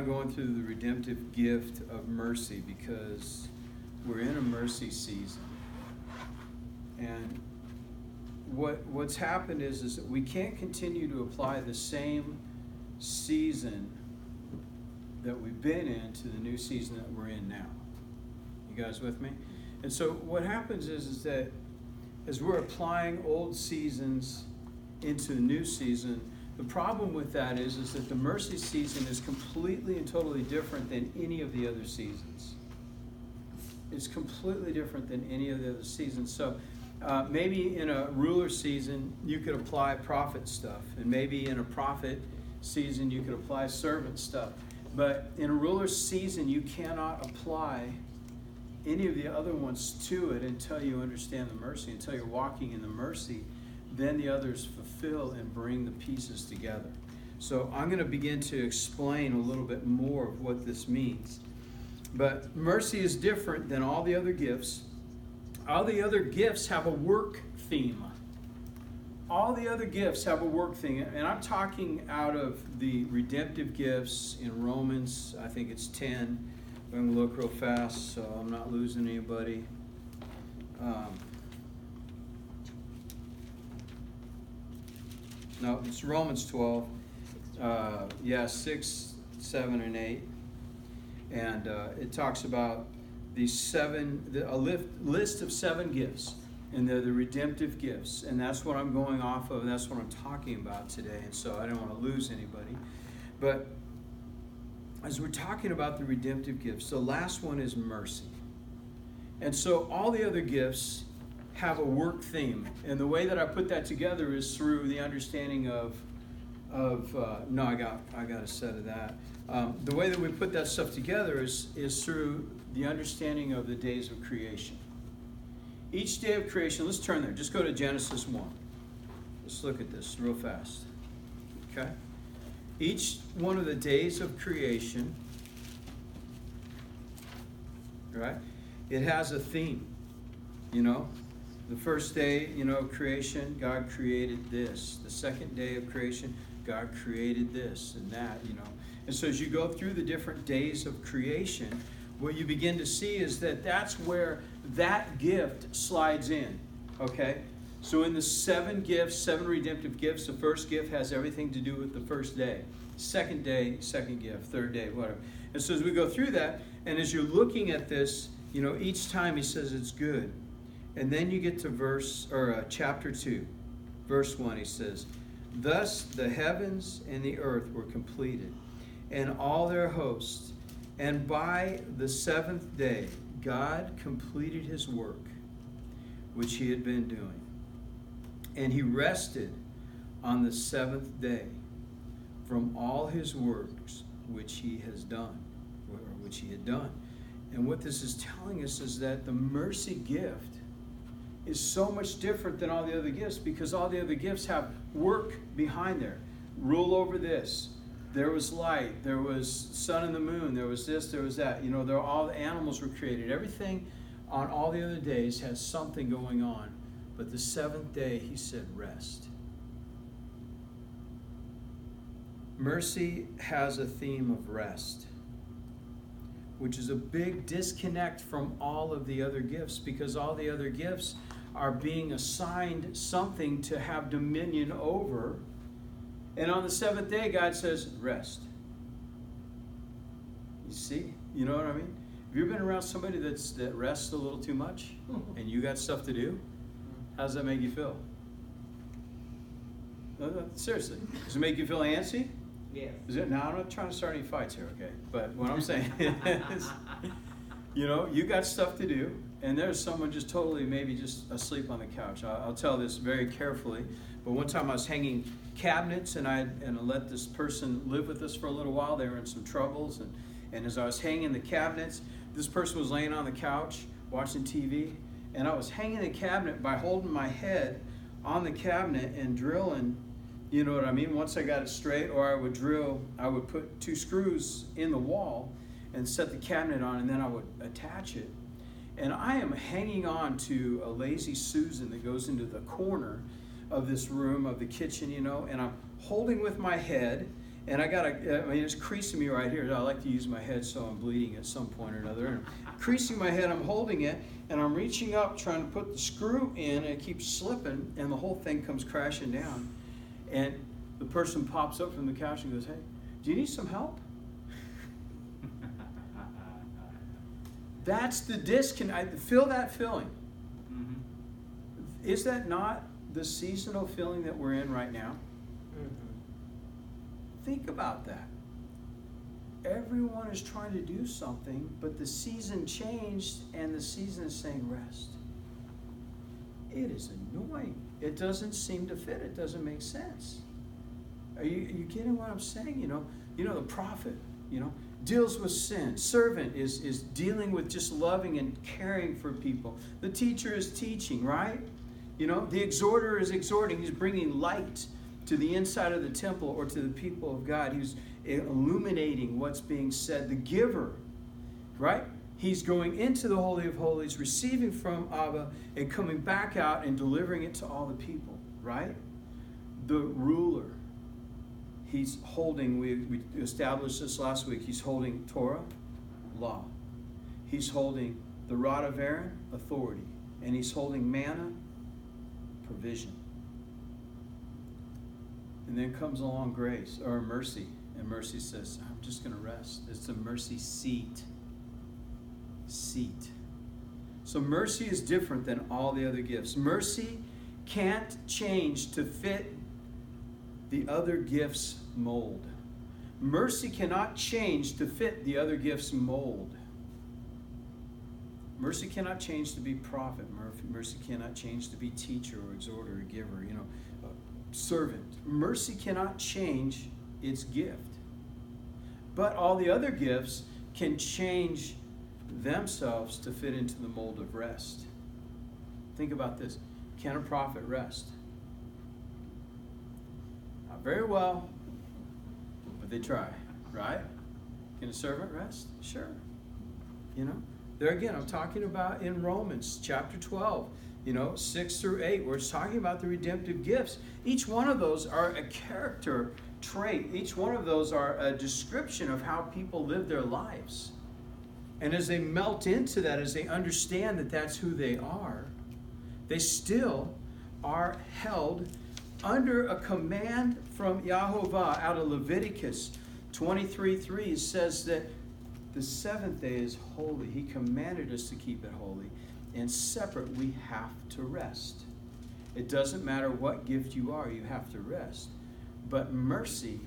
Going through the redemptive gift of mercy because we're in a mercy season. And what's happened is that we can't continue to apply the same season that we've been in to the new season that we're in now. You guys with me? And so what happens is that as we're applying old seasons into the new season, the problem with that is that the mercy season is completely and totally different than any of the other seasons. It's completely different than any of the other seasons. So maybe in a ruler season, you could apply prophet stuff. And maybe in a prophet season, you could apply servant stuff. But in a ruler season, you cannot apply any of the other ones to it until you understand the mercy, until you're walking in the mercy. Then the others fulfill and bring the pieces together. So I'm going to begin to explain a little bit more of what this means. But mercy is different than all the other gifts. All the other gifts have a work theme. All the other gifts have a work theme. And I'm talking out of the redemptive gifts in Romans, I think it's 10. I'm going to look real fast so I'm not losing anybody. No, it's Romans 12. 6, 7, and 8. And it talks about these list of 7 gifts. And they're the redemptive gifts. And that's what I'm going off of. And that's what I'm talking about today. And so I don't want to lose anybody. But as we're talking about the redemptive gifts, the last one is mercy. And so all the other gifts have a work theme, and the way that I put that together is through the understanding I got a set of that. The way that we put that stuff together is through the understanding of the days of creation. Each day of creation, let's turn there. Just go to Genesis 1. Let's look at this real fast. Okay? Each one of the days of creation, right? It has a theme, The first day, of creation, God created this. The second day of creation, God created this and that, And so as you go through the different days of creation, what you begin to see is that that's where that gift slides in, okay? So in the 7 gifts, 7 redemptive gifts, the first gift has everything to do with the first day. Second day, second gift, third day, whatever. And so as we go through that, and as you're looking at this, each time he says it's good. And then you get to chapter 2, verse 1, he says, "Thus the heavens and the earth were completed, and all their hosts. And by the 7th day, God completed his work, which he had been doing. And he rested on the 7th day from all his works which he has done, or which he had done." And what this is telling us is that the mercy gift is so much different than all the other gifts, because all the other gifts have work behind there. Rule over this. There was light. There was sun and the moon. There was this. There was that. All the animals were created. Everything on all the other days has something going on. But the 7th day, he said, rest. Mercy has a theme of rest, which is a big disconnect from all of the other gifts, because all the other gifts are being assigned something to have dominion over. And on the 7th day, God says, rest. You see? You know what I mean? Have you ever been around somebody that rests a little too much and you got stuff to do? How does that make you feel? No, seriously. Does it make you feel antsy? Yes. Now, I'm not trying to start any fights here, okay? But what I'm saying is, you got stuff to do, and there's someone just totally maybe just asleep on the couch. I'll tell this very carefully, but one time I was hanging cabinets, and I let this person live with us for a little while. They were in some troubles, and as I was hanging the cabinets, this person was laying on the couch watching TV, and I was hanging the cabinet by holding my head on the cabinet and drilling. You know what I mean? Once I got it straight, or I would put 2 screws in the wall and set the cabinet on, and then I would attach it. And I am hanging on to a Lazy Susan that goes into the corner of this room, of the kitchen, and I'm holding with my head, And I mean, it's creasing me right here. I like to use my head, so I'm bleeding at some point or another. And creasing my head, I'm holding it, and I'm reaching up, trying to put the screw in, and it keeps slipping, and the whole thing comes crashing down. And the person pops up from the couch and goes, "Hey, do you need some help?" That's the disconnect. Feel that feeling. Mm-hmm. Is that not the seasonal feeling that we're in right now? Mm-hmm. Think about that. Everyone is trying to do something, but the season changed and the season is saying rest. It is annoying. It doesn't seem to fit. It doesn't make sense. Are you getting what I'm saying? The prophet, deals with sin. Servant is dealing with just loving and caring for people. The teacher is teaching, right? The exhorter is exhorting. He's bringing light to the inside of the temple or to the people of God. He's illuminating what's being said. The giver, right? He's going into the Holy of Holies, receiving from Abba, and coming back out and delivering it to all the people, right? The ruler, he's holding, we established this last week, he's holding Torah, law. He's holding the rod of Aaron, authority. And he's holding manna, provision. And then comes along grace, or mercy. And mercy says, I'm just going to rest. It's a mercy seat. So mercy is different than all the other gifts. Mercy can't change to fit the other gifts' mold. Mercy cannot change to fit the other gifts' mold. Mercy cannot change to be prophet. Mercy cannot change to be teacher or exhorter or giver, servant. Mercy cannot change its gift. But all the other gifts can change themselves to fit into the mold of rest. Think about this. Can a prophet rest? Not very well, but they try, right? Can a servant rest? Sure. There again, I'm talking about in Romans chapter 12, 6 through 8, where it's talking about the redemptive gifts. Each one of those are a character trait. Each one of those are a description of how people live their lives. And as they melt into that, as they understand that that's who they are, they still are held under a command from Yahovah out of Leviticus 23:3. It says that the seventh day is holy. He commanded us to keep it holy. And separate, we have to rest. It doesn't matter what gift you are, you have to rest. But mercy,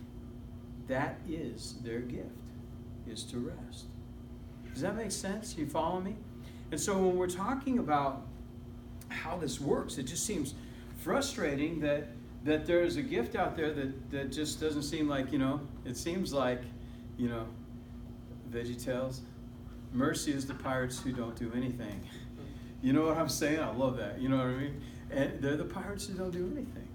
that is their gift, is to rest. Does that make sense? You follow me? And so when we're talking about how this works, it just seems frustrating that there's a gift out there that just doesn't seem like, it seems like, VeggieTales. Mercy is the pirates who don't do anything. You know what I'm saying? I love that. You know what I mean? And they're the pirates who don't do anything.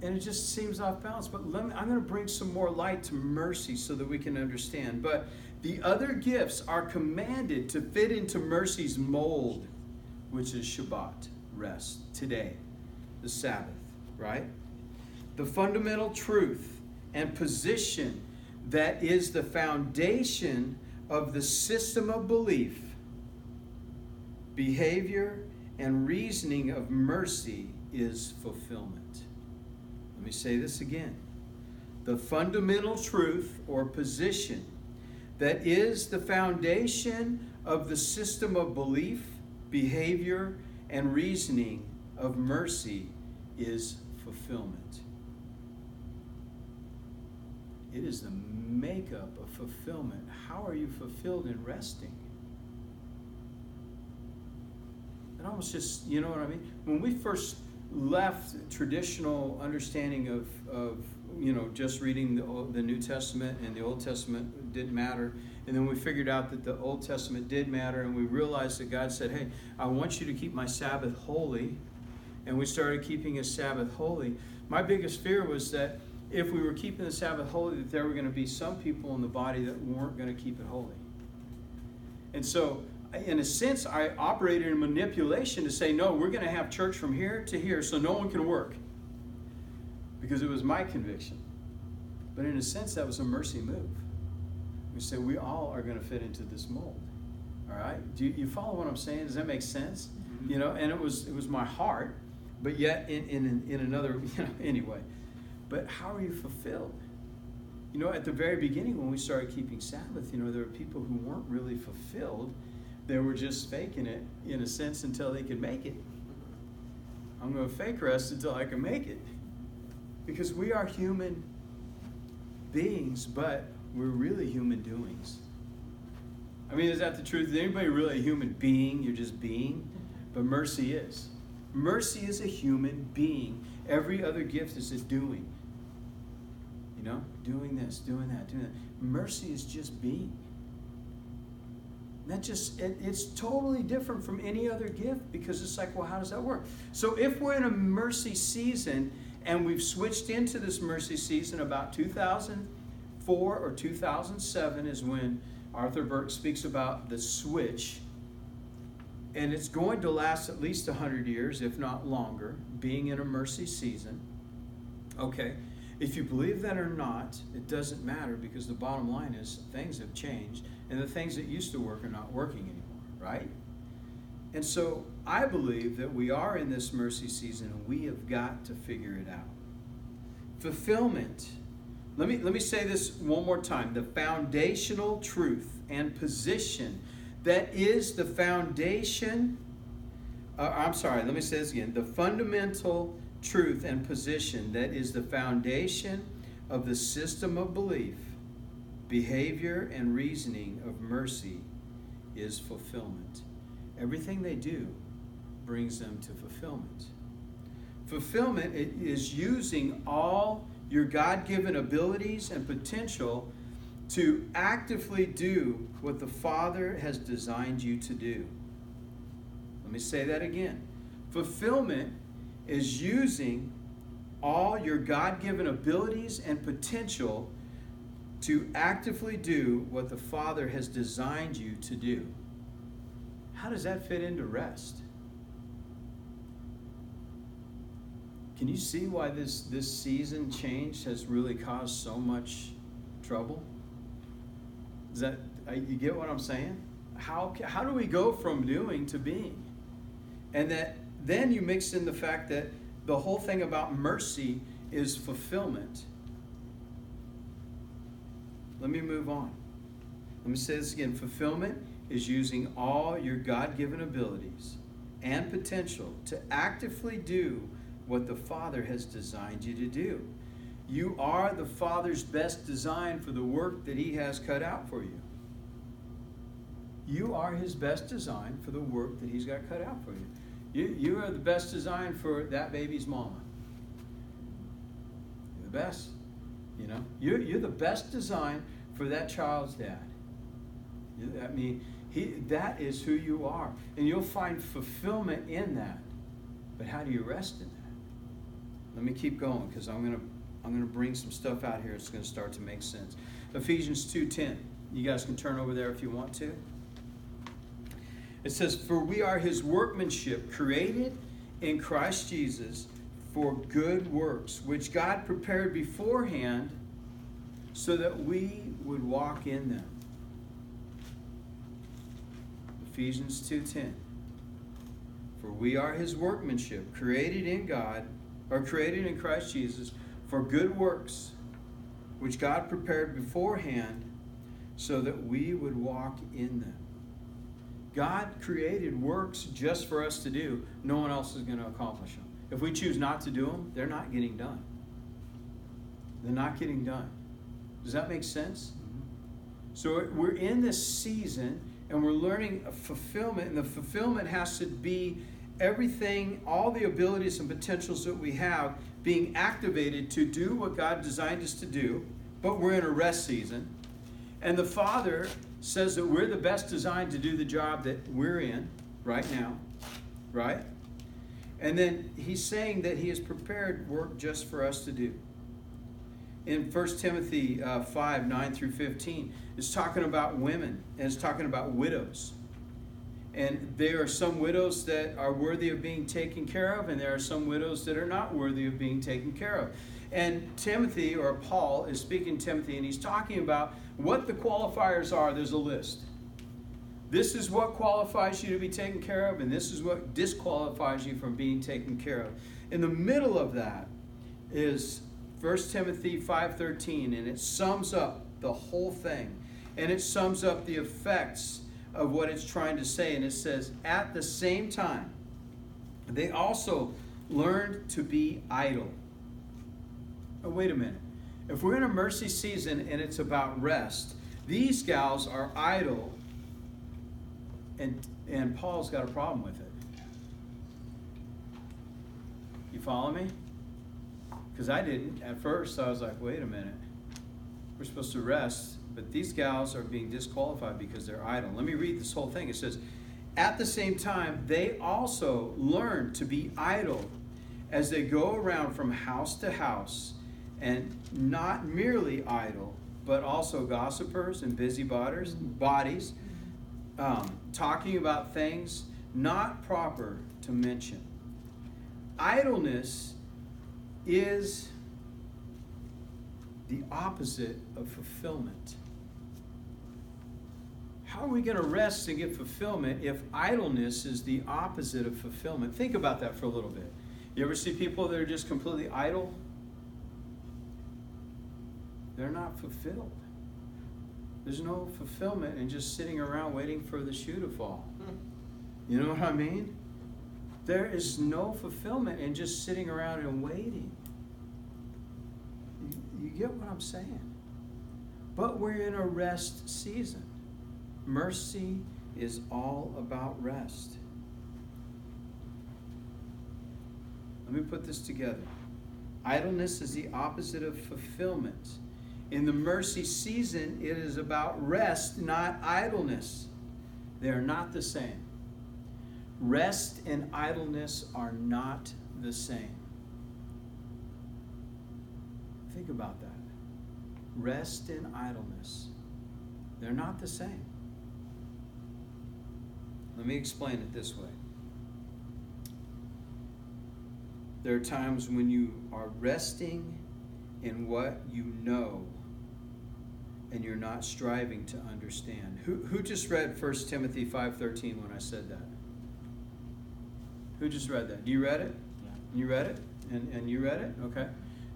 And it just seems off balance. But I'm going to bring some more light to mercy so that we can understand. But the other gifts are commanded to fit into mercy's mold, which is Shabbat, rest, today, the Sabbath, right? The fundamental truth and position that is the foundation of the system of belief, behavior, and reasoning of mercy is fulfillment. Let me say this again. The fundamental truth or position that is the foundation of the system of belief, behavior, and reasoning of mercy is fulfillment. It is the makeup of fulfillment. How are you fulfilled in resting? It almost just, you know what I mean? When we first left traditional understanding of just reading the New Testament and the Old Testament didn't matter, and then we figured out that the Old Testament did matter, and we realized that God said, hey, I want you to keep my Sabbath holy, and we started keeping His Sabbath holy. My biggest fear was that if we were keeping the Sabbath holy, that there were going to be some people in the body that weren't going to keep it holy. And so, in a sense, I operated in manipulation to say, no, we're going to have church from here to here so no one can work. Because it was my conviction. But in a sense, that was a mercy move. We say we all are going to fit into this mold. All right? Do you follow what I'm saying? Does that make sense? Mm-hmm. You know, and it was my heart, but yet in another, you know, anyway. But how are you fulfilled? You know, at the very beginning when we started keeping Sabbath, you know, there were people who weren't really fulfilled. They were just faking it, in a sense, until they could make it. I'm going to fake rest until I can make it. Because we are human beings, but we're really human doings. I mean, is that the truth? Is anybody really a human being? You're just being? But mercy is. Mercy is a human being. Every other gift is a doing. You know, doing this, doing that, doing that. Mercy is just being. That just, it's totally different from any other gift, because it's like, well, how does that work? So if we're in a mercy season and we've switched into this mercy season about 2004 or 2007 is when Arthur Burke speaks about the switch, and it's going to last at least 100 years, if not longer, being in a mercy season. Okay, if you believe that or not, it doesn't matter, because the bottom line is things have changed, and the things that used to work are not working anymore, right? And so I believe that we are in this mercy season, and we have got to figure it out. Fulfillment. Let me say this one more time. The foundational truth and position that is the foundation. Let me say this again. The fundamental truth and position that is the foundation of the system of belief, behavior, and reasoning of mercy is fulfillment. Everything they do brings them to fulfillment. Fulfillment is using all your God-given abilities and potential to actively do what the Father has designed you to do. Let me say that again. Fulfillment is using all your God-given abilities and potential to actively do what the Father has designed you to do. How does that fit into rest? Can you see why this season change has really caused so much trouble? Is that, you get what I'm saying? How do we go from doing to being? And that then you mix in the fact that the whole thing about mercy is fulfillment. Let me move on. Let me say this again. Fulfillment is using all your God-given abilities and potential to actively do what the Father has designed you to do. You are the Father's best design for the work that He has cut out for you. You are His best design for the work that He's got cut out for you. You are the best design for that baby's mama. You're the best. You know, you're the best design for that child's dad. I mean, that is who you are, and you'll find fulfillment in that. But how do you rest in that? Let me keep going, because I'm gonna bring some stuff out here. It's going to start to make sense. Ephesians 2:10. You guys can turn over there if you want to. It says, "For we are His workmanship, created in Christ Jesus for good works, which God prepared beforehand so that we would walk in them." Ephesians 2:10. "For we are His workmanship, created in Christ Jesus for good works, which God prepared beforehand so that we would walk in them." God created works just for us to do. No one else is going to accomplish them. If we choose not to do them, they're not getting done. They're not getting done. Does that make sense? So we're in this season, and we're learning a fulfillment, and the fulfillment has to be everything, all the abilities and potentials that we have being activated to do what God designed us to do, but we're in a rest season. And the Father says that we're the best designed to do the job that we're in right now, right? And then He's saying that He has prepared work just for us to do. In 1 Timothy 5:9-15, it's talking about women, and it's talking about widows. And there are some widows that are worthy of being taken care of, and there are some widows that are not worthy of being taken care of. And Timothy, or Paul, is speaking to Timothy, and he's talking about what the qualifiers are. There's a list. This is what qualifies you to be taken care of, and this is what disqualifies you from being taken care of. In the middle of that is 1 Timothy 5:13, and it sums up the whole thing. And it sums up the effects of what it's trying to say. And it says, at the same time, they also learned to be idle. Oh, wait a minute. If we're in a mercy season and it's about rest, these gals are idle, and Paul's got a problem with it. You follow me? Because I didn't. At first, I was like, wait a minute. We're supposed to rest, but these gals are being disqualified because they're idle. Let me read this whole thing. It says, at the same time, they also learn to be idle as they go around from house to house, and not merely idle, but also gossipers and busybodies, talking about things not proper to mention. Idleness is the opposite of fulfillment. How are we going to rest and get fulfillment if idleness is the opposite of fulfillment? Think about that for a little bit. You ever see people that are just completely idle? They're not fulfilled. There's no fulfillment in just sitting around waiting for the shoe to fall. You know what I mean? There is no fulfillment in just sitting around and waiting. You get what I'm saying? But we're in a rest season. Mercy is all about rest. Let me put this together. Idleness is the opposite of fulfillment. In the mercy season, it is about rest, not idleness. They are not the same. Rest and idleness are not the same. Think about that. Rest and idleness, they're not the same. Let me explain it this way. There are times when you are resting in what you know and you're not striving to understand. Who just read 1 Timothy 5:13 when I said that? Who just read that? You read it? Yeah. You read it? And you read it? Okay.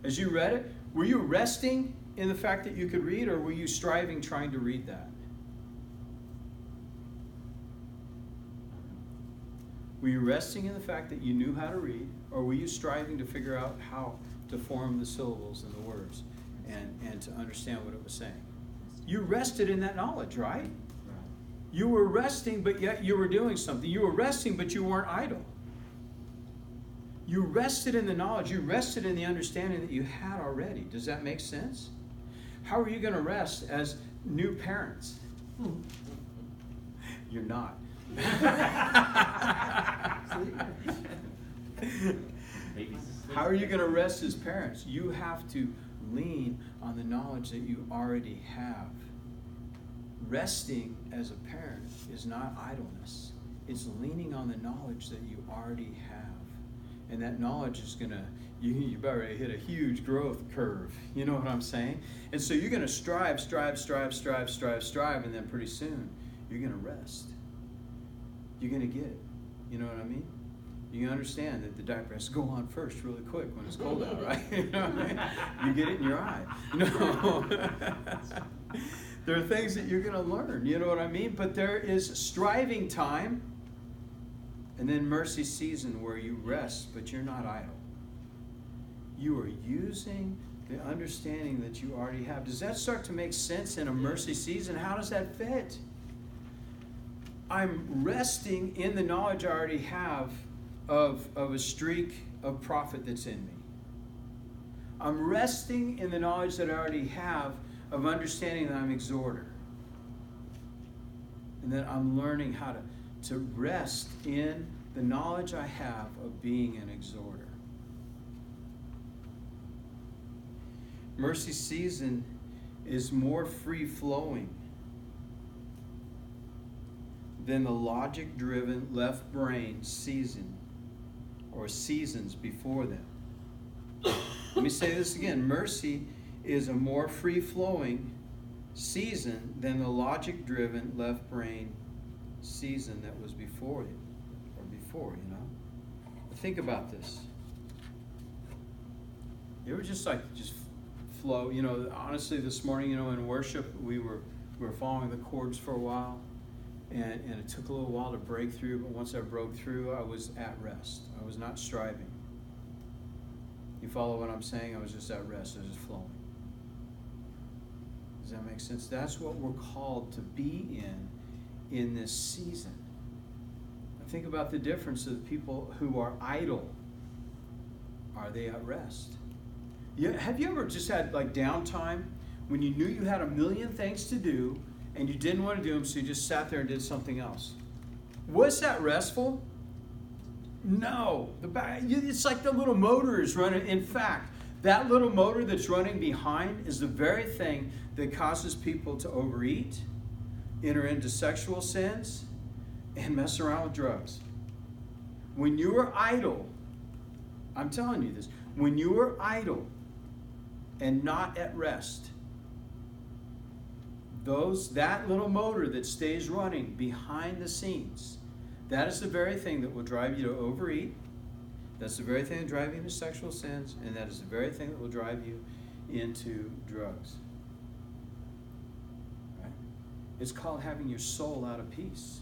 As you read it, were you resting in the fact that you could read, or were you striving trying to read that? Were you resting in the fact that you knew how to read, or were you striving to figure out how to form the syllables and the words and to understand what it was saying? You rested in that knowledge, right? You were resting, but yet you were doing something. You were resting, but you weren't idle. You rested in the knowledge. You rested in the understanding that you had already. Does that make sense? How are you going to rest as new parents? You're not. How are you going to rest as parents? You have to lean on the knowledge that you already have. Resting as a parent is not idleness. It's leaning on the knowledge that you already have. And that knowledge is going to, you better hit a huge growth curve. You know what I'm saying? And so you're going to strive, and then pretty soon you're going to rest. You're going to get it. You know what I mean? You understand that the diaper has to go on first really quick when it's cold out, right? You know what I mean? You get it in your eye. No. There are things that you're going to learn, you know what I mean? But there is striving time, and then mercy season where you rest, but you're not idle. You are using the understanding that you already have. Does that start to make sense in a mercy season? How does that fit? I'm resting in the knowledge I already have of a streak of profit that's in me. I'm resting in the knowledge that I already have of understanding that I'm exhorter. And that I'm learning how to rest in the knowledge I have of being an exhorter. Mercy season is more free-flowing than the logic-driven left brain season or seasons before them. Let me say this again. Mercy is a more free-flowing season than the logic-driven left brain season that was before it, or before, you know. But think about this. You ever just flow? You know, honestly, this morning, you know, in worship, we were following the chords for a while, and it took a little while to break through. But once I broke through, I was at rest. I was not striving. You follow what I'm saying? I was just at rest. I was just flowing. Does that make sense? That's what we're called to be in this season. Think about the difference of people who are idle. Are they at rest? Have you ever just had like downtime when you knew you had a million things to do and you didn't want to do them, so you just sat there and did something else? Was that restful? No. It's like the little motor is running. In fact, that little motor that's running behind is the very thing that causes people to overeat, enter into sexual sins, and mess around with drugs. When you are idle, I'm telling you this, when you are idle and not at rest, that little motor that stays running behind the scenes, that is the very thing that will drive you to overeat. That's the very thing that will drive you into sexual sins, and that is the very thing that will drive you into drugs. Right? It's called having your soul out of peace.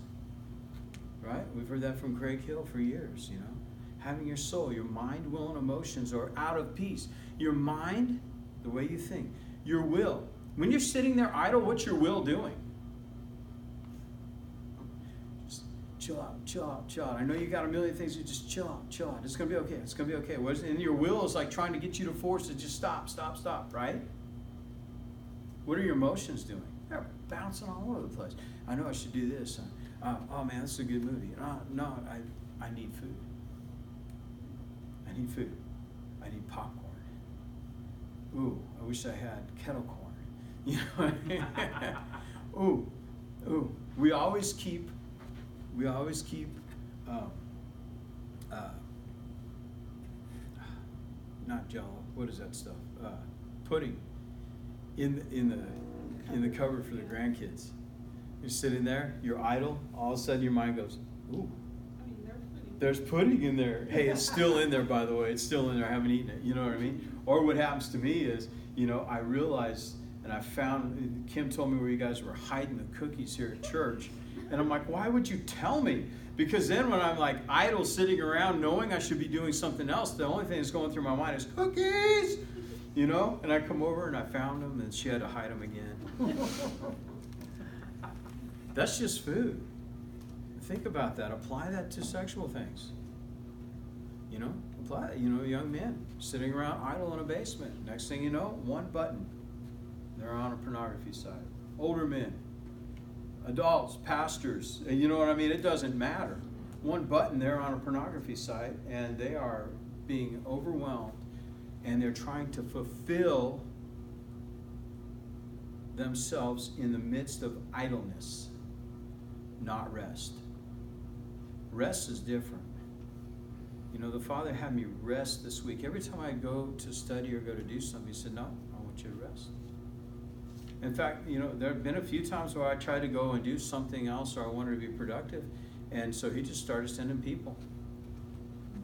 Right? We've heard that from Craig Hill for years, you know. Having your soul, your mind, will, and emotions are out of peace. Your mind, the way you think. Your will. When you're sitting there idle, what's your will doing? Just chill out, chill out, chill out. I know you got a million things, you just chill out, chill out. It's going to be okay, it's going to be okay. And your will is like trying to get you to force to just stop, stop, stop, right? What are your emotions doing? They're bouncing all over the place. I know I should do this. Oh man, this is a good movie. No, I need food. I need food. I need popcorn. Ooh, I wish I had kettle corn. You know what I mean? Ooh. We always keep not Jello. What is that stuff? Pudding in the cupboard for the grandkids. You're sitting there, you're idle, all of a sudden your mind goes, ooh, there's pudding in there. Hey, it's still in there, by the way. It's still in there. I haven't eaten it. You know what I mean? Or what happens to me is, you know, I realized, and I found, Kim told me where you guys were hiding the cookies here at church. And I'm like, why would you tell me? Because then when I'm like idle sitting around knowing I should be doing something else, the only thing that's going through my mind is cookies, you know? And I come over and I found them and she had to hide them again. That's just food. Think about that. Apply that to sexual things. You know, apply it. You know, young men sitting around idle in a basement. Next thing you know, one button, they're on a pornography site. Older men, adults, pastors, you know what I mean? It doesn't matter. One button, they're on a pornography site, and they are being overwhelmed, and they're trying to fulfill themselves in the midst of idleness, not rest. Rest is different. You know, the Father had me rest this week. Every time I go to study or go to do something, He said, no, I want you to rest. In fact, you know, there have been a few times where I tried to go and do something else or I wanted to be productive. And so He just started sending people.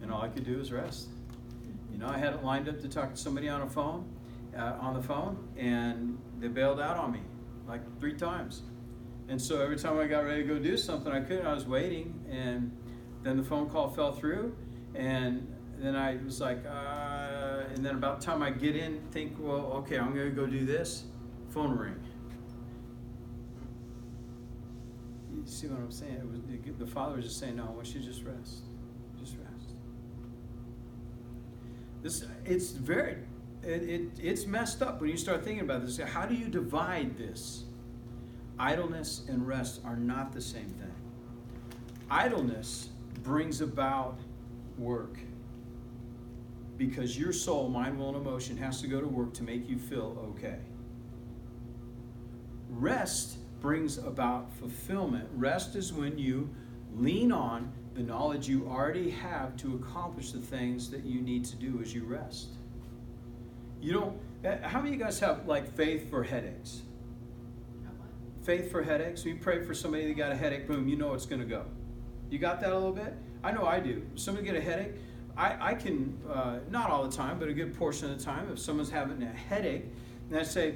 And all I could do was rest. You know, I had it lined up to talk to somebody on the phone, and they bailed out on me like 3 times. And so every time I got ready to go do something, I couldn't. I was waiting, and then the phone call fell through, and then I was like, and then about the time I get in, think, well, okay, I'm going to go do this, phone ring. You see what I'm saying? The Father was just saying, no, I want you to just rest. Just rest. It's messed up when you start thinking about this. How do you divide this? Idleness and rest are not the same thing. Idleness brings about work because your soul, mind, will, and emotion has to go to work to make you feel okay. Rest brings about fulfillment. Rest is when you lean on the knowledge you already have to accomplish the things that you need to do as you rest. You don't, how many of you guys have like faith for headaches? Faith for headaches. When you pray for somebody that got a headache, boom, you know it's going to go. You got that a little bit? I know I do. If somebody get a headache, I can, not all the time, but a good portion of the time, if someone's having a headache, and I say,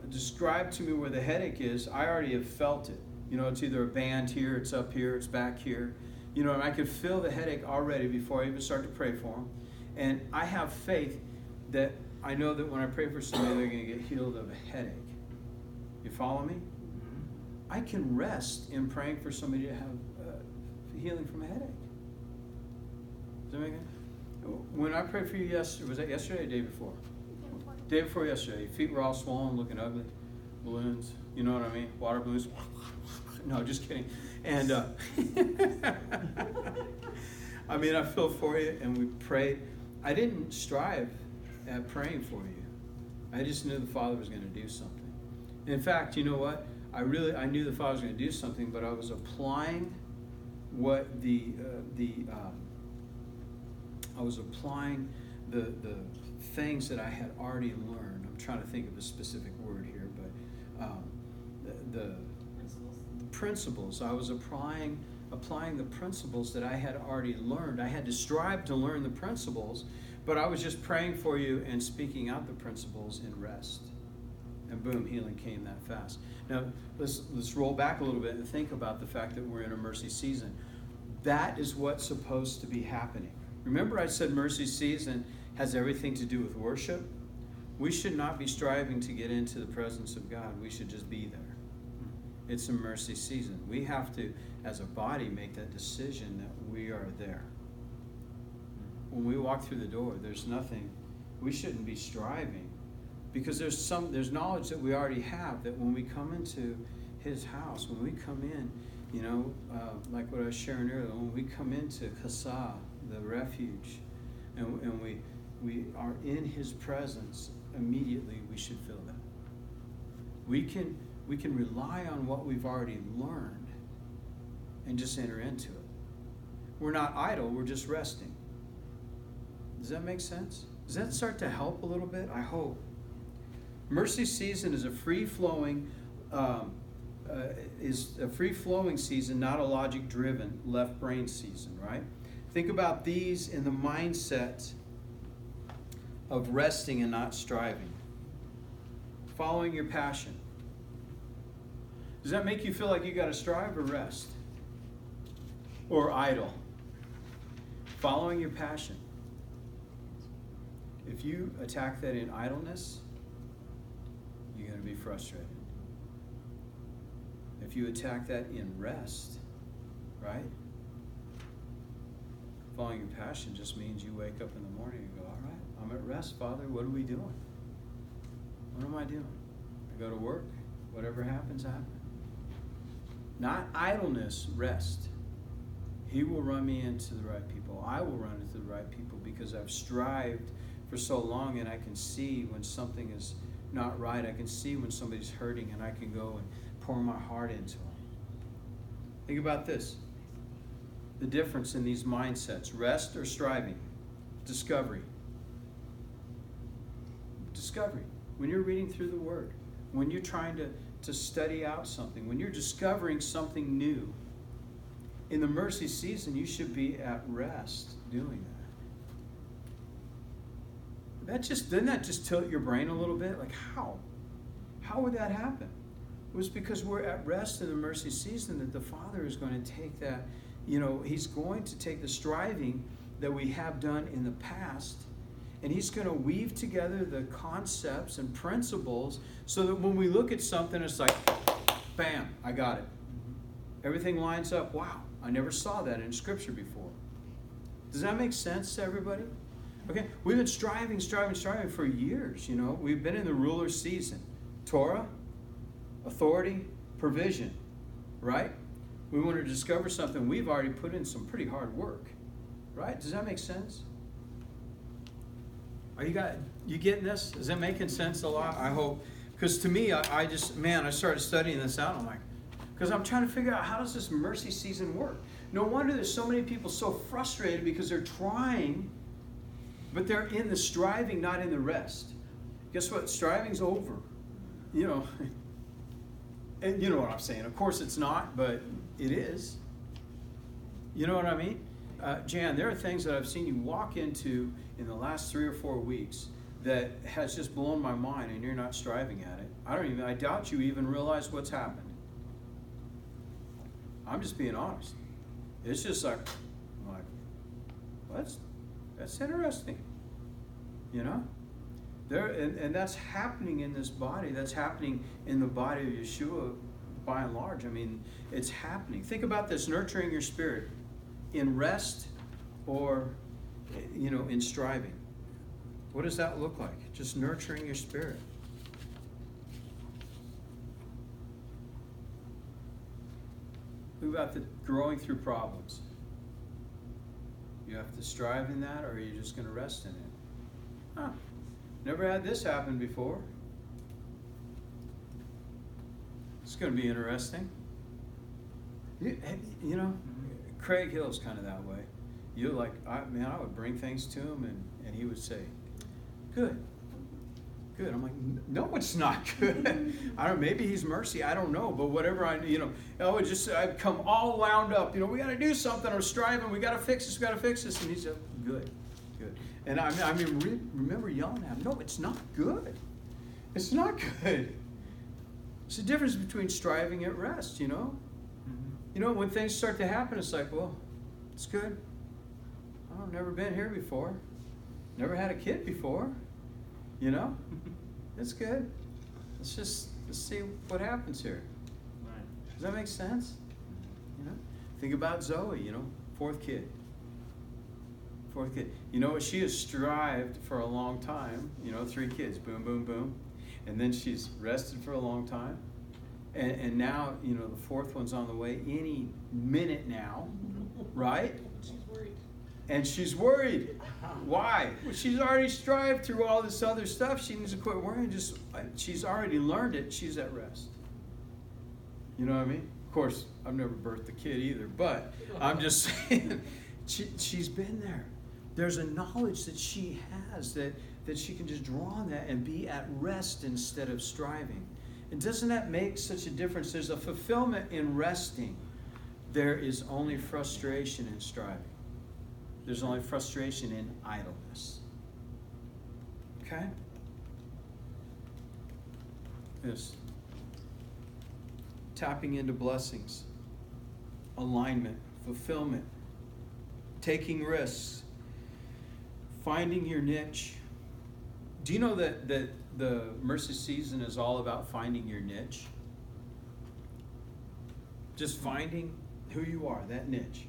describe to me where the headache is, I already have felt it. It's either a band here, it's up here, it's back here. And I can feel the headache already before I even start to pray for them. And I have faith that I know that when I pray for somebody, they're going to get healed of a headache. You follow me? I can rest in praying for somebody to have healing from a headache. Does that make sense? When I prayed for you yesterday, was that yesterday or the day before? Day before yesterday. Your feet were all swollen, looking ugly. Balloons, you know what I mean? Water balloons. No, just kidding. And I feel for you, and we prayed. I didn't strive at praying for you. I just knew the Father was going to do something. In fact, you know what? I knew the Father was going to do something, but I was applying what the things that I had already learned. I'm trying to think of a specific word here, but the principles. I was applying the principles that I had already learned. I had to strive to learn the principles, but I was just praying for you and speaking out the principles in rest. And boom, healing came that fast. Now, let's roll back a little bit and think about the fact that we're in a mercy season. That is what's supposed to be happening. Remember I said mercy season has everything to do with worship? We should not be striving to get into the presence of God. We should just be there. It's a mercy season. We have to, as a body, make that decision that we are there. When we walk through the door, there's nothing, we shouldn't be striving, because there's knowledge that we already have, that when we come into his house, when we come in, like what I was sharing earlier, when we come into Chasa, the refuge, and we are in his presence, immediately we should feel that. We can rely on what we've already learned and just enter into it. We're not idle, we're just resting. Does that make sense? Does that start to help a little bit? I hope. Mercy season is a free-flowing season, not a logic-driven left brain season, right? Think about these in the mindset of resting and not striving. Following your passion. Does that make you feel like you got to strive or rest? Or idle? Following your passion. If you attack that in idleness, you're going to be frustrated. If you attack that in rest, right? Following your passion just means you wake up in the morning and go, all right, I'm at rest, Father. What are we doing? What am I doing? I go to work. Whatever happens, happens. Not idleness, rest. He will run me into the right people. I will run into the right people because I've strived for so long, and I can see when something is not right. I can see when somebody's hurting, and I can go and pour my heart into them. Think about this. The difference in these mindsets. Rest or striving? Discovery. Discovery. When you're reading through the Word, when you're trying to study out something, when you're discovering something new, in the mercy season, you should be at rest doing that. Didn't that just tilt your brain a little bit? Like, how? How would that happen? It was because we're at rest in the mercy season that the Father is going to take that, He's going to take the striving that we have done in the past, and He's going to weave together the concepts and principles so that when we look at something, it's like, bam, I got it. Everything lines up. Wow, I never saw that in Scripture before. Does that make sense to everybody? Okay, we've been striving for years, We've been in the ruler season. Torah, authority, provision, right? We want to discover something. We've already put in some pretty hard work, right? Does that make sense? Are you getting this? Is that making sense a lot? I hope. Because to me, I started studying this out. I'm like, because I'm trying to figure out, how does this mercy season work? No wonder there's so many people so frustrated because they're trying But they're in the striving, not in the rest. Guess what? Striving's over. You know, and you know what I'm saying. Of course it's not, but it is. You know what I mean? Jan, there are things that I've seen you walk into in the last 3 or 4 weeks that has just blown my mind, and you're not striving at it. I doubt you even realize what's happened. I'm just being honest. It's just like well, that's interesting. You know? And that's happening in this body. That's happening in the body of Yeshua by and large. I mean, it's happening. Think about this, nurturing your spirit in rest or, you know, in striving. What does that look like? Just nurturing your spirit. Think about the growing through problems. You have to strive in that, or are you just going to rest in it? Huh. Never had this happen before. It's going to be interesting. You know, Craig Hill's kind of that way. You're like, I would bring things to him, and he would say, good. I'm like, no, it's not good. I don't. Maybe he's mercy. I don't know. But whatever I'd come all wound up. You know, we got to do something. Or striving. We got to fix this. We got to fix this. And he's like, good. And I mean, remember yelling at him. No, it's not good. It's not good. It's the difference between striving at rest. You know. You know, when things start to happen, it's like, well, it's good. I've never been here before. Never had a kid before. You know, it's good. Let's see what happens here. Right. Does that make sense? You know, think about Zoe. You know, fourth kid. You know what? She has strived for a long time. You know, 3 kids. Boom, boom, boom, and then she's rested for a long time, and now you know the 4th one's on the way any minute now, right? And she's worried. Why? Well, she's already strived through all this other stuff. She needs to quit worrying. She's already learned it. She's at rest. You know what I mean? Of course, I've never birthed a kid either, but I'm just saying, she's been there. There's a knowledge that she has that she can just draw on that and be at rest instead of striving. And doesn't that make such a difference? There's a fulfillment in resting. There is only frustration in striving. There's only frustration in idleness. Okay? Yes. Tapping into blessings, alignment, fulfillment, taking risks, finding your niche. Do you know that the Mercy Season is all about finding your niche? Just finding who you are, that niche.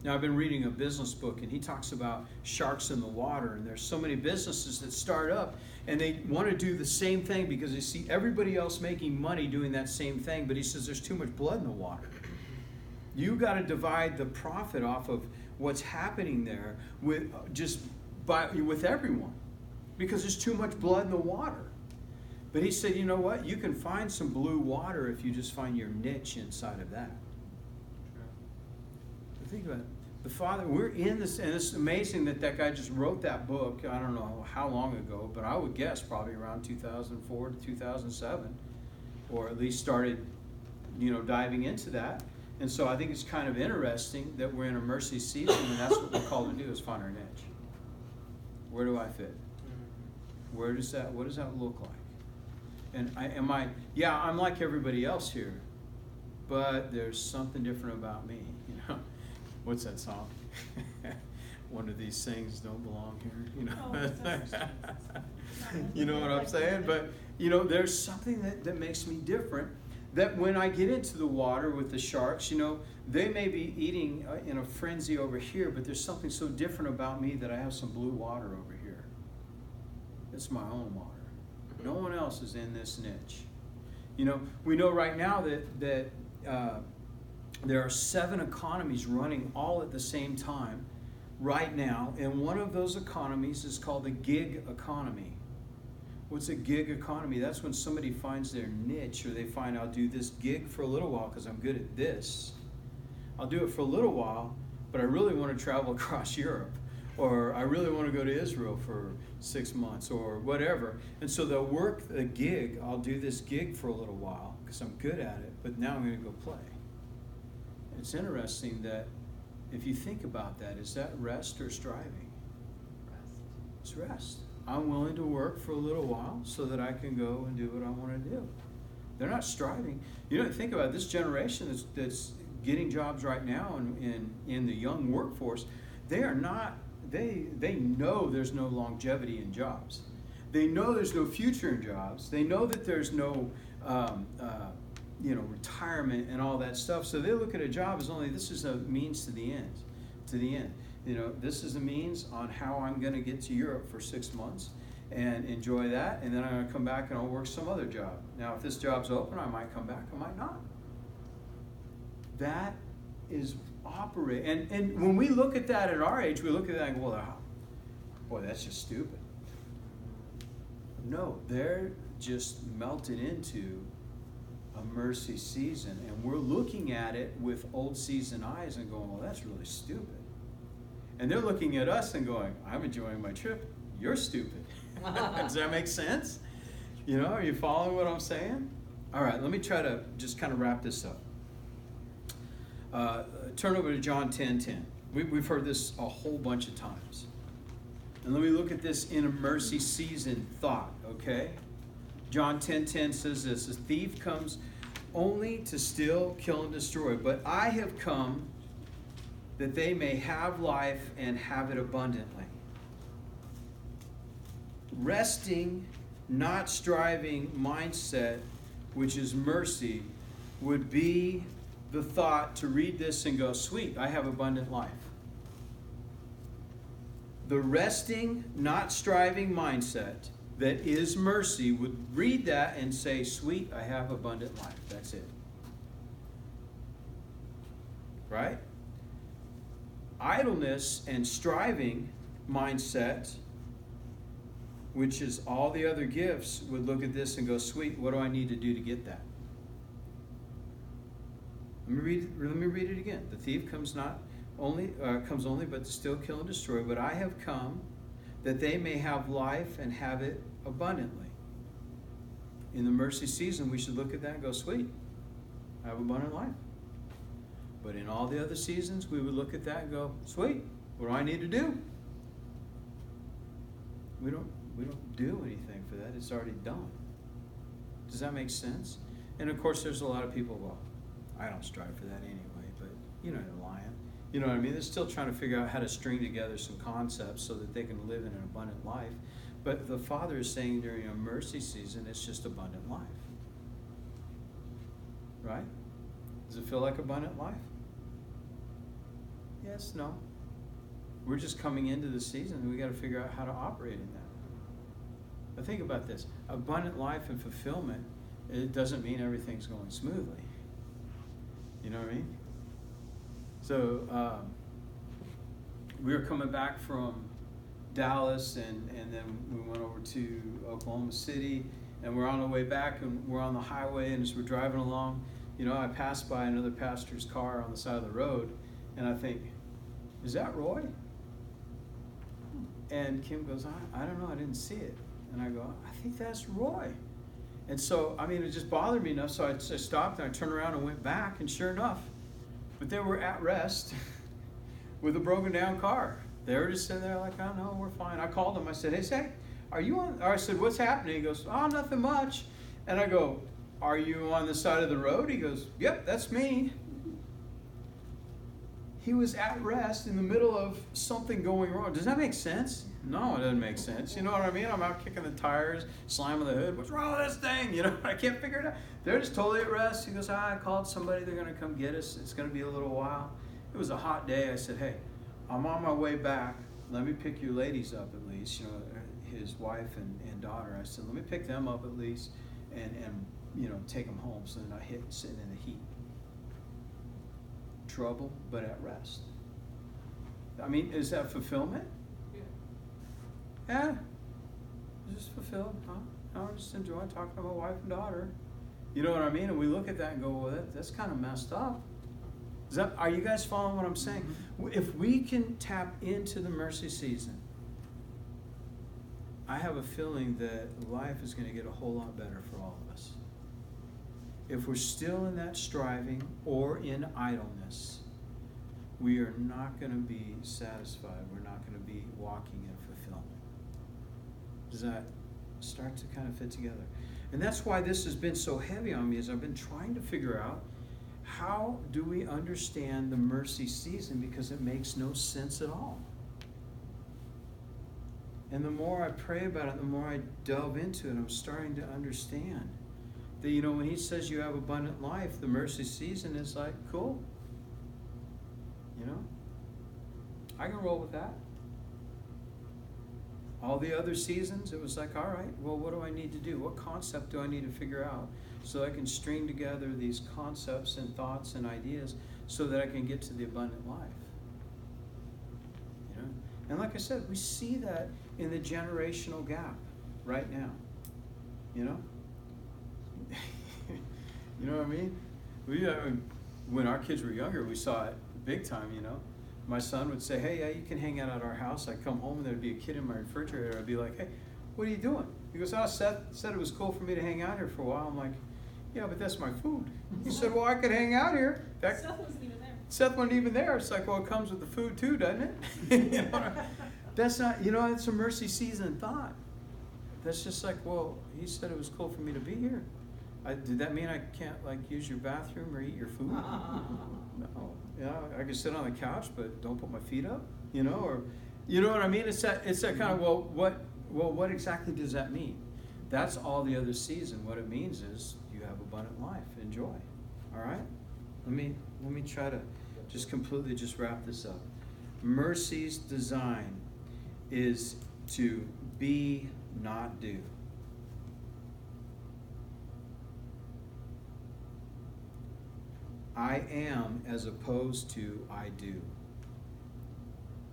Now, I've been reading a business book, and he talks about sharks in the water, and there's so many businesses that start up, and they want to do the same thing because they see everybody else making money doing that same thing, but he says there's too much blood in the water. You got to divide the profit off of what's happening there with everyone, because there's too much blood in the water. But he said, you know what? You can find some blue water if you just find your niche inside of that. Think about it. The Father, we're in this, and it's amazing that guy just wrote that book. I don't know how long ago, but I would guess probably around 2004 to 2007, or at least started, diving into that. And so I think it's kind of interesting that we're in a mercy season, and that's what we're called to do, is find our niche. Where do I fit? What does that look like? And I'm like everybody else here, but there's something different about me, What's that song? One of these things don't belong here, You know what I'm saying? But, there's something that makes me different, that when I get into the water with the sharks, they may be eating in a frenzy over here, but there's something so different about me that I have some blue water over here. It's my own water. No one else is in this niche. We know right now that there are 7 economies running all at the same time right now, and one of those economies is called the gig economy. What's a gig economy? That's when somebody finds their niche, or they find, I'll do this gig for a little while because I'm good at this. I'll do it for a little while, but I really want to travel across Europe. or I really want to go to Israel for 6 months or whatever. And so they'll work a gig. I'll do this gig for a little while because I'm good at it, but now I'm going to go play. It's interesting that if you think about that, is that rest or striving? Rest. It's rest. I'm willing to work for a little while so that I can go and do what I want to do. They're not striving. You know, think about it, this generation that's getting jobs right now in the young workforce. They are not. They know there's no longevity in jobs. They know there's no future in jobs. They know that there's no retirement and all that stuff. So they look at a job as only this is a means to the end. To the end. You know, this is a means on how I'm going to get to Europe for 6 months and enjoy that, and then I'm going to come back and I'll work some other job. Now, if this job's open, I might come back, I might not. That is operate. And when we look at that at our age, we look at that and go, well, boy, that's just stupid. No, they're just melted into a mercy season, and we're looking at it with old season eyes and going, well, that's really stupid. And they're looking at us and going, I'm enjoying my trip. You're stupid. Does that make sense? You know, are you following what I'm saying? All right, let me try to just kind of wrap this up. Turn over to John 10:10. We've heard this a whole bunch of times. And let me look at this in a mercy season thought, okay? John 10:10 says this, a thief comes only to steal, kill, and destroy, but I have come that they may have life and have it abundantly. Resting, not striving mindset, which is mercy, would be the thought to read this and go, sweet, I have abundant life. The resting, not striving mindset that is mercy would read that and say, sweet, I have abundant life. That's it. Right? Idleness and striving mindset, which is all the other gifts, would look at this and go, sweet, what do I need to do to get that? Let me read it again. The thief comes only but to steal, kill, and destroy. But I have come that they may have life and have it abundantly. In the mercy season, we should look at that and go, sweet, I have abundant life. But in all the other seasons, we would look at that and go, sweet, what do I need to do? We don't do anything for that. It's already done. Does that make sense? And of course, there's a lot of people, well, I don't strive for that anyway, but you know, they're lying. You know what I mean? They're still trying to figure out how to string together some concepts so that they can live in an abundant life. But the Father is saying during a mercy season, it's just abundant life. Right? Does it feel like abundant life? Yes, no. We're just coming into the season and we got to figure out how to operate in that. But think about this. Abundant life and fulfillment, it doesn't mean everything's going smoothly. You know what I mean? So we were coming back from Dallas and then we went over to Oklahoma City and we're on the way back and we're on the highway, and as we're driving along, you know, I passed by another pastor's car on the side of the road and I think, is that Roy? And Kim goes, I don't know, I didn't see it. And I go, I think that's Roy. And so, I mean, it just bothered me enough, so I stopped and I turned around and went back, and sure enough, but they were at rest with a broken down car. They were just sitting there like, oh no, we're fine. I called them, I said, hey, say, are you on, or I said, what's happening? He goes, oh, nothing much. And I go, are you on the side of the road? He goes, yep, that's me. He was at rest in the middle of something going wrong. Does that make sense? No, it doesn't make sense. You know what I mean? I'm out kicking the tires, slamming the hood. What's wrong with this thing? You know, I can't figure it out. They're just totally at rest. He goes, I called somebody. They're going to come get us. It's going to be a little while. It was a hot day. I said, hey, I'm on my way back. Let me pick your ladies up at least. You know, his wife and daughter. I said, let me pick them up at least and you know, take them home so they're not sitting in the heat. Trouble, but at rest. I mean, is that fulfillment? Yeah. Just fulfilled, huh? I'm just enjoying talking to my wife and daughter. You know what I mean? And we look at that and go, well, that's kind of messed up. Are you guys following what I'm saying? If we can tap into the mercy season, I have a feeling that life is going to get a whole lot better for all of us. If we're still in that striving or in idleness, we are not going to be satisfied. We're not going to be walking in fulfillment. Does that start to kind of fit together? And that's why this has been so heavy on me, is I've been trying to figure out, how do we understand the mercy season, because it makes no sense at all. And the more I pray about it, the more I delve into it, I'm starting to understand that, when he says you have abundant life, the mercy season is like, cool. I can roll with that. All the other seasons, it was like, all right, well, what do I need to do? What concept do I need to figure out so I can string together these concepts and thoughts and ideas so that I can get to the abundant life? And like I said, we see that in the generational gap right now. You know what I mean? When our kids were younger, we saw it big time, My son would say, hey, yeah, you can hang out at our house. I'd come home and there'd be a kid in my refrigerator. I'd be like, hey, what are you doing? He goes, Seth said it was cool for me to hang out here for a while. I'm like, yeah, but that's my food. He said, well, I could hang out here. In fact, Seth wasn't even there. Seth wasn't even there. It's like, well, it comes with the food too, doesn't it? That's not, it's a mercy season thought. That's just like, well, he said it was cool for me to be here. Did that mean I can't, use your bathroom or eat your food? No. I can sit on the couch, but don't put my feet up, or, you know what I mean? It's that kind of, what exactly does that mean? That's all the other season. What it means is you have abundant life. Enjoy. All right? Let me try to just completely wrap this up. Mercy's design is to be, not do. I am as opposed to I do.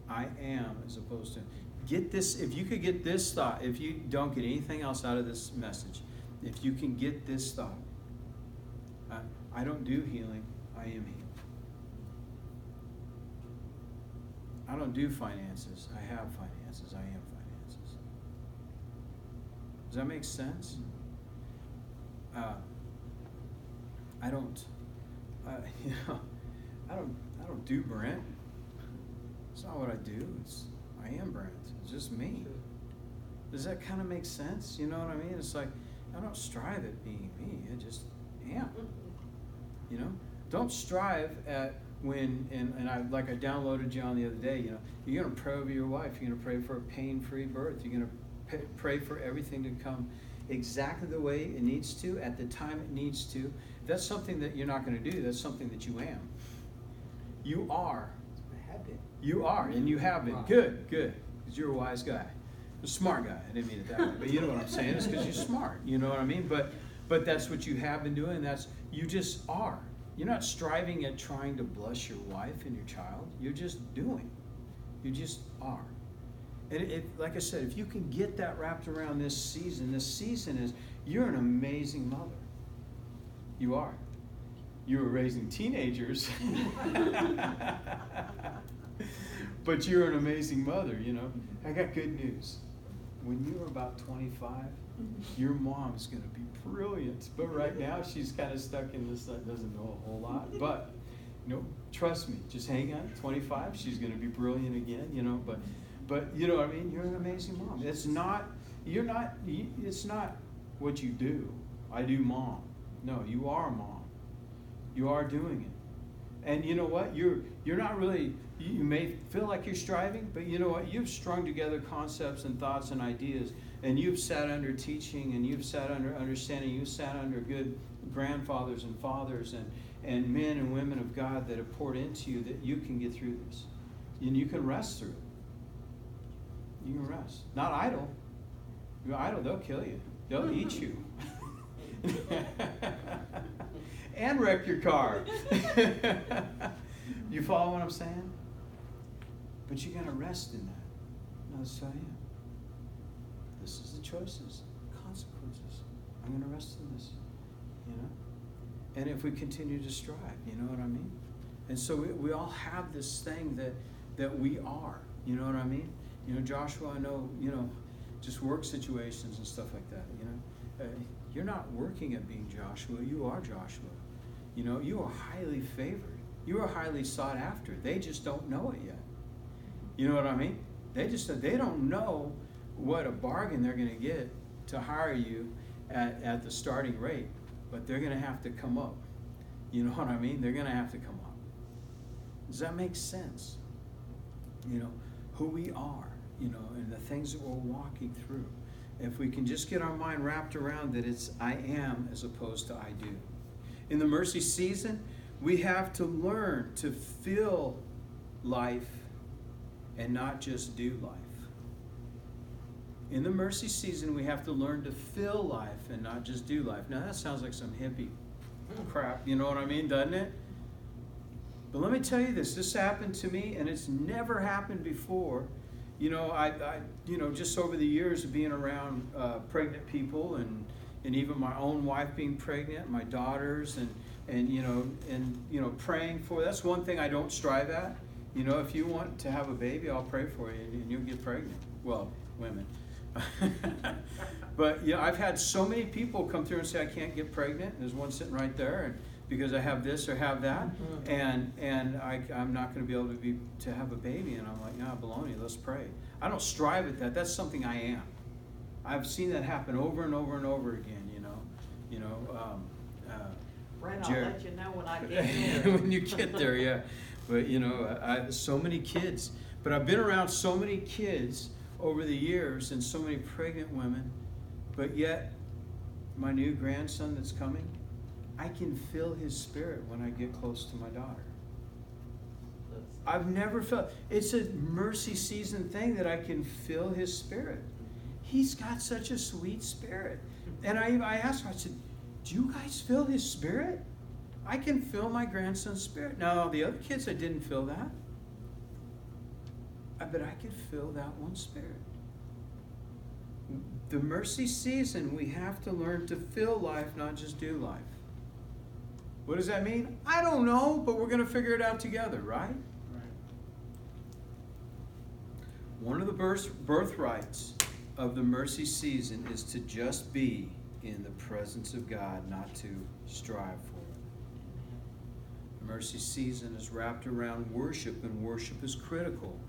I am as opposed to. Get this, if you could get this thought, if you don't get anything else out of this message, if you can get this thought, I don't do healing, I am healed. I don't do finances, I have finances, I am finances. Does that make sense? I don't do Brent. It's not what I do. I am Brent. It's just me. Does that kind of make sense? You know what I mean? It's like, I don't strive at being me. I just am. Don't strive at when, and I downloaded you on the other day, you're going to pray over your wife. You're going to pray for a pain-free birth. You're going to pray for everything to come exactly the way it needs to, at the time it needs to. That's something that you're not going to do. That's something that you am. You are. I have been. You are, and you have been. Good. Because you're a wise guy. A smart guy. I didn't mean it that way. But you know what I'm saying. It's because you're smart. You know what I mean? But that's what you have been doing. You just are. You're not striving at trying to bless your wife and your child. You're just doing. You just are. And like I said, if you can get that wrapped around this season is you're an amazing mother. You are. You were raising teenagers. But you're an amazing mother, I got good news. When you were about 25, your mom's going to be brilliant. But right now, she's kind of stuck in this, doesn't know a whole lot. But, trust me, just hang on. 25, she's going to be brilliant again, But you know what I mean? You're an amazing mom. It's not what you do. I do mom. No, you are a mom. You are doing it. And you know what? You're not really, you may feel like you're striving, but you know what? You've strung together concepts and thoughts and ideas, and you've sat under teaching, and you've sat under understanding, you've sat under good grandfathers and fathers and men and women of God that have poured into you, that you can get through this. And you can rest through it. You can rest. Not idle. You're idle, they'll kill you. They'll eat you. And wreck your car. You follow what I'm saying? But you gotta rest in that. No, so I am. This is the choices, consequences. I'm gonna rest in this. And if we continue to strive, you know what I mean? And so we all have this thing that we are. You know what I mean? You know, Joshua, I know, you know, just work situations and stuff like that, you know. You're not working at being Joshua. You are Joshua. You know, you are highly favored. You are highly sought after. They just don't know it yet. You know what I mean? They don't know what a bargain they're going to get to hire you at the starting rate, but they're going to have to come up. You know what I mean? They're going to have to come up. Does that make sense? You know, who we are, you know, and the things that we're walking through. If we can just get our mind wrapped around that it's I am as opposed to I do. In the mercy season, we have to learn to feel life and not just do life. In the mercy season, we have to learn to feel life and not just do life. Now that sounds like some hippie crap, you know what I mean, doesn't it? But let me tell you this happened to me, and it's never happened before. You know, I you know, just over the years of being around pregnant people and even my own wife being pregnant, my daughters, and you know, praying for. That's one thing I don't strive at. You know, if you want to have a baby, I'll pray for you, and you'll get pregnant. Well, women. But you know, I've had so many people come through and say I can't get pregnant. There's one sitting right there, and because I have this or have that, and I'm not going to be able to have a baby, and I'm like, nah, baloney. Let's pray. I don't strive at that. That's something I am. I've seen that happen over and over and over again. Right, I'll let you know when I get there. When you get there, yeah. But you know, so many kids. But I've been around so many kids over the years and so many pregnant women. But yet, my new grandson that's coming, I can feel his spirit when I get close to my daughter. I've never felt, it's a mercy season thing that I can feel his spirit. He's got such a sweet spirit. And I asked her, I said, do you guys feel his spirit? I can feel my grandson's spirit. Now, the other kids, I didn't feel that. But I could feel that one spirit. The mercy season, we have to learn to feel life, not just do life. What does that mean? I don't know, but we're going to figure it out together, right? One of the birthrights of the mercy season is to just be in the presence of God, not to strive for it. The mercy season is wrapped around worship, and worship is critical.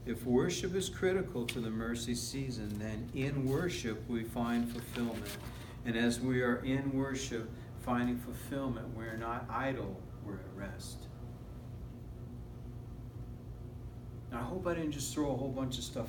If worship is critical to the mercy season, then in worship we find fulfillment. And as we are in worship, finding fulfillment, we're not idle, we're at rest. Now, I hope I didn't just throw a whole bunch of stuff out.